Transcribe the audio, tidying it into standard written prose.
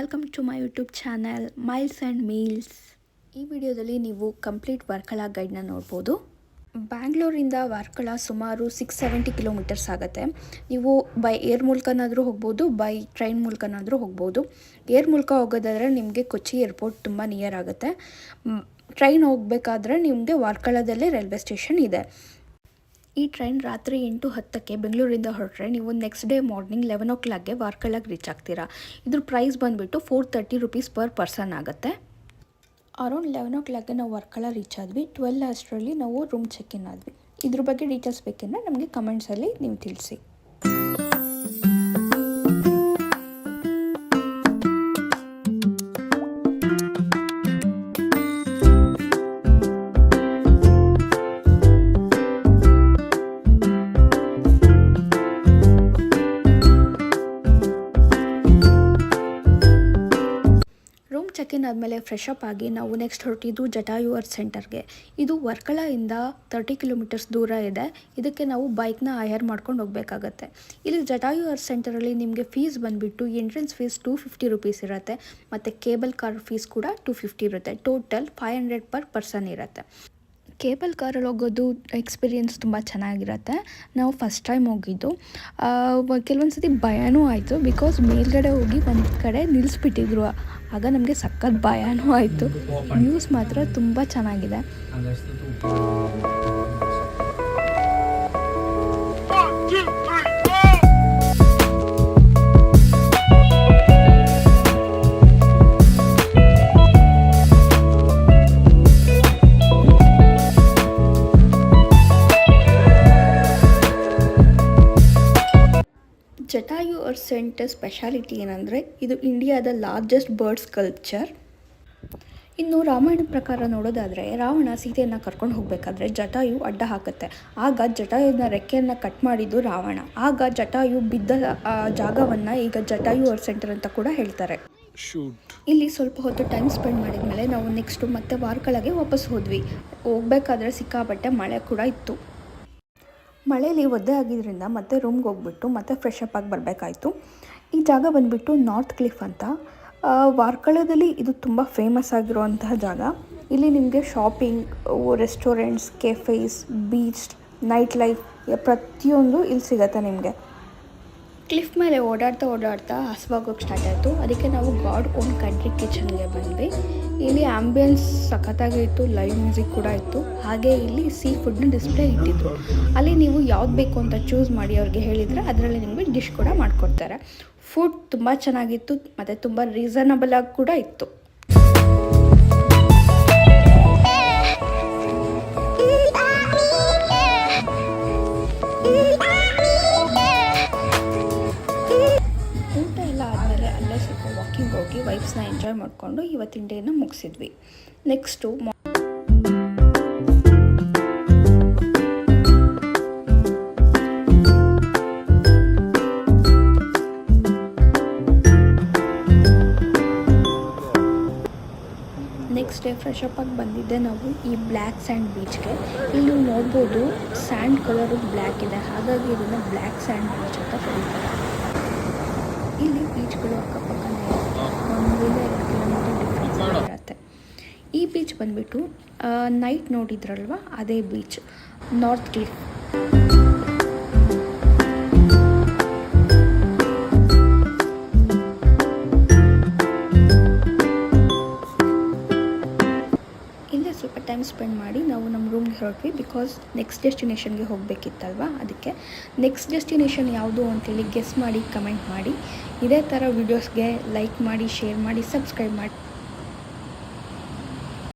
Welcome to my YouTube channel miles and meals. ಈ ವಿಡಿಯೋದಲ್ಲಿ ನೀವು ಕಂಪ್ಲೀಟ್ ವರ್ಕಳ ಗೈಡ್ನ ನೋಡ್ಬೋದು. ಬ್ಯಾಂಗ್ಳೂರಿಂದ ವರ್ಕಳ ಸುಮಾರು 670 ಕಿಲೋಮೀಟರ್ಸ್ ಆಗುತ್ತೆ. ನೀವು ಬೈ ಏರ್ ಮೂಲಕನಾದರೂ ಹೋಗ್ಬೋದು, ಬೈ ಟ್ರೈನ್ ಮೂಲಕನಾದರೂ ಹೋಗ್ಬೋದು. ಏರ್ ಮೂಲಕ ಹೋಗೋದಾದರೆ ನಿಮಗೆ ಕೊಚ್ಚಿ ಏರ್ಪೋರ್ಟ್ ತುಂಬ ನಿಯರ್ ಆಗುತ್ತೆ. ಟ್ರೈನ್ ಹೋಗಬೇಕಾದ್ರೆ ನಿಮಗೆ ವರ್ಕಳದಲ್ಲೇ ರೈಲ್ವೆ ಸ್ಟೇಷನ್ ಇದೆ. ಈ ಟ್ರೈನ್ ರಾತ್ರಿ 8:10ಕ್ಕೆ ಬೆಂಗಳೂರಿಂದ ಹೊರಟ್ರೆ ನೀವು ನೆಕ್ಸ್ಟ್ ಡೇ ಮಾರ್ನಿಂಗ್ 11 o'clockಗೆ ವರ್ಕಳಕ್ಕೆ ರೀಚ್ ಆಗ್ತೀರಾ. ಇದ್ರ ಪ್ರೈಸ್ ಬಂದುಬಿಟ್ಟು 430 rupees ಪರ್ ಪರ್ಸನ್ ಆಗುತ್ತೆ. ಅರೌಂಡ್ 11 o'clockಗೆ ನಾವು ವರ್ಕಳ ರೀಚ್ ಆದ್ವಿ. 12 ಅಷ್ಟರಲ್ಲಿ ನಾವು ರೂಮ್ ಚೆಕ್ ಇನ್ ಆದ್ವಿ. ಇದ್ರ ಬಗ್ಗೆ ಡೀಟೇಲ್ಸ್ ಬೇಕೆಂದರೆ ನಮಗೆ ಕಮೆಂಟ್ಸಲ್ಲಿ ನೀವು ತಿಳಿಸಿ. ಚೆಕ್ ಇನ್ ಆದಮೇಲೆ ಫ್ರೆಶ್ ಅಪ್ ಆಗಿ ನಾವು ನೆಕ್ಸ್ಟ್ ಹೊರಟಿದ್ದು ಜಟಾಯು ಅರ್ತ್ ಸೆಂಟರ್ಗೆ. ಇದು ವರ್ಕಳದಿಂದ 30 ಕಿಲೋಮೀಟರ್ಸ್ ದೂರ ಇದೆ. ಇದಕ್ಕೆ ನಾವು ಬೈಕ್ನ ಹೈರ್ ಮಾಡ್ಕೊಂಡು ಹೋಗಬೇಕಾಗತ್ತೆ. ಇಲ್ಲಿ ಜಟಾಯು ಅರ್ತ್ ಸೆಂಟರಲ್ಲಿ ನಿಮಗೆ ಫೀಸ್ ಬಂದುಬಿಟ್ಟು ಎಂಟ್ರೆನ್ಸ್ ಫೀಸ್ 250 rupees ಇರುತ್ತೆ, ಮತ್ತು ಕೇಬಲ್ ಕಾರ್ ಫೀಸ್ ಕೂಡ 250 ಇರುತ್ತೆ. ಟೋಟಲ್ 500 ಪರ್ ಪರ್ಸನ್ ಇರುತ್ತೆ. ಕೇಬಲ್ ಕಾರಲ್ಲಿ ಹೋಗೋದು ಎಕ್ಸ್ಪೀರಿಯೆನ್ಸ್ ತುಂಬ ಚೆನ್ನಾಗಿರುತ್ತೆ. ನಾವು ಫಸ್ಟ್ ಟೈಮ್ ಹೋಗಿದ್ದು. ಕೆಲವೊಂದು ಸತಿ ಭಯನೂ ಆಯಿತು, ಬಿಕಾಸ್ ಮೇಲ್ಗಡೆ ಹೋಗಿ ಒಂದು ಕಡೆ ನಿಲ್ಲಿಸ್ಬಿಟ್ಟಿದ್ರು. ಆಗ ನಮಗೆ ಸಖತ್ ಭಯನೂ ಆಯಿತು. ವ್ಯೂಸ್ ಮಾತ್ರ ತುಂಬ ಚೆನ್ನಾಗಿದೆ. ಜಟಾಯು ಅರ್ತ್ ಸೆಂಟರ್ ಸ್ಪೆಷಾಲಿಟಿ ಏನಂದರೆ ಇದು ಇಂಡಿಯಾದ ಲಾರ್ಜೆಸ್ಟ್ ಬರ್ಡ್ ಸ್ಕಲ್ಪ್ಚರ್. ಇನ್ನು ರಾಮಾಯಣದ ಪ್ರಕಾರ ನೋಡೋದಾದರೆ ರಾವಣ ಸೀತೆಯನ್ನು ಕರ್ಕೊಂಡು ಹೋಗಬೇಕಾದ್ರೆ ಜಟಾಯು ಅಡ್ಡ ಹಾಕುತ್ತೆ. ಆಗ ಜಟಾಯುನ ರೆಕ್ಕೆಯನ್ನು ಕಟ್ ಮಾಡಿದ್ದು ರಾವಣ. ಆಗ ಜಟಾಯು ಬಿದ್ದ ಜಾಗವನ್ನು ಈಗ ಜಟಾಯು ಅರ್ತ್ ಸೆಂಟರ್ ಅಂತ ಕೂಡ ಹೇಳ್ತಾರೆ. ಇಲ್ಲಿ ಸ್ವಲ್ಪ ಹೊತ್ತು ಟೈಮ್ ಸ್ಪೆಂಡ್ ಮಾಡಿದ್ಮೇಲೆ ನಾವು ನೆಕ್ಸ್ಟು ಮತ್ತೆ ವಾರ್ಕಳಗೆ ವಾಪಸ್ ಹೋದ್ವಿ. ಹೋಗ್ಬೇಕಾದ್ರೆ ಸಿಕ್ಕಾಪಟ್ಟೆ ಮಳೆ ಕೂಡ ಇತ್ತು. ಮಳೆಯಲ್ಲಿ ಒದ್ದೆ ಆಗಿದ್ದರಿಂದ ಮತ್ತೆ ರೂಮ್ಗೆ ಹೋಗ್ಬಿಟ್ಟು ಮತ್ತೆ ಫ್ರೆಶ್ ಅಪ್ ಆಗಿ ಬರಬೇಕಾಯ್ತು. ಈ ಜಾಗ ಬಂದುಬಿಟ್ಟು ನಾರ್ತ್ ಕ್ಲಿಫ್ ಅಂತ. ವಾರ್ಕಳದಲ್ಲಿ ಇದು ತುಂಬ ಫೇಮಸ್ ಆಗಿರುವಂತಹ ಜಾಗ. ಇಲ್ಲಿ ನಿಮಗೆ shopping, restaurants, cafes, beach, night life ಪ್ರತಿಯೊಂದು ಇಲ್ಲಿ ಸಿಗುತ್ತೆ ನಿಮಗೆ. ಕ್ಲಿಫ್ ಮೇಲೆ ಓಡಾಡ್ತಾ ಹಸುವಾಗೋಕ್ಕೆ ಸ್ಟಾರ್ಟ್ ಆಯಿತು. ಅದಕ್ಕೆ ನಾವು ಗಾಡ್ ಓನ್ ಕಂಟ್ರಿ ಕಿಚನ್ಗೆ ಬಂದ್ವಿ. ಇಲ್ಲಿ ಆ್ಯಂಬಿಯನ್ಸ್ ಸಖತ್ತಾಗಿ ಇತ್ತು, ಲೈವ್ ಮ್ಯೂಸಿಕ್ ಕೂಡ ಇತ್ತು. ಹಾಗೆ ಇಲ್ಲಿ ಸೀ ಫುಡ್ನ ಡಿಸ್ಪ್ಲೇ ಇಟ್ಟಿದ್ರು. ಅಲ್ಲಿ ನೀವು ಯಾವ್ದು ಬೇಕು ಅಂತ ಚೂಸ್ ಮಾಡಿ ಅವ್ರಿಗೆ ಹೇಳಿದರೆ ಅದರಲ್ಲಿ ನಿಮಗೆ ಡಿಶ್ ಕೂಡ ಮಾಡಿಕೊಡ್ತಾರೆ. ಫುಡ್ ತುಂಬ ಚೆನ್ನಾಗಿತ್ತು ಮತ್ತು ತುಂಬ ರೀಸನಬಲ್ ಆಗಿ ಕೂಡ ಇತ್ತು. ವಾಕಿಂಗ್ ಹೋಗಿ ವೈಬ್ಸ್ನ ಎಂಜಾಯ್ ಮಾಡಿಕೊಂಡು ಇವತ್ತಿನ ಡೇನ ಮುಗಿಸಿದ್ವಿ. Next next day fresh up ಆಗಿ ಬಂದಿದ್ದೆ ನಾವು ಈ ಬ್ಲ್ಯಾಕ್ ಸ್ಯಾಂಡ್ ಬೀಚ್ಗೆ. ಇಲ್ಲಿ ನೀವು ನೋಡ್ಬೋದು ಸ್ಯಾಂಡ್ ಕಲರು ಬ್ಲ್ಯಾಕ್ ಇದೆ, ಹಾಗಾಗಿ ಇದನ್ನು ಬ್ಲ್ಯಾಕ್ ಸ್ಯಾಂಡ್ ಬೀಚ್ ಅಂತ ಕರೀತಾರೆ. ಇಲ್ಲಿ ಬೀಚ್ಗಳು ಅಕ್ಕಪಕ್ಕನೇ 1-2 ಕಿಲೋಮೀಟರ್ ಡಿಫ್ರೆನ್ಸ್ ಇರುತ್ತೆ. ಈ ಬೀಚ್ ಬಂದುಬಿಟ್ಟು ನೈಟ್ ನೋಡಿದ್ರಲ್ವ ಅದೇ ಬೀಚ್, ನಾರ್ತ್ ಕ್ಲಿಫ್. ಇಲ್ಲೇ ಸ್ವಲ್ಪ ಟೈಮ್ ಸ್ಪೆಂಡ್ ಮಾಡಿ ನಾವು ನಮ್ಮ ರೂಮ್ಗೆ ಹೊರಟ್ವಿ. ಬಿಕಾಸ್ ನೆಕ್ಸ್ಟ್ ಡೆಸ್ಟಿನೇಷನ್ಗೆ ಹೋಗಬೇಕಿತ್ತಲ್ವ, ಅದಕ್ಕೆ. ನೆಕ್ಸ್ಟ್ ಡೆಸ್ಟಿನೇಷನ್ ಯಾವುದು ಅಂತೇಳಿ ಗೆಸ್ ಮಾಡಿ ಕಮೆಂಟ್ ಮಾಡಿ. ಇದೇ ಥರ ವೀಡಿಯೋಸ್ಗೆ ಲೈಕ್ ಮಾಡಿ, ಶೇರ್ ಮಾಡಿ, ಸಬ್ಸ್ಕ್ರೈಬ್ ಮಾಡಿ.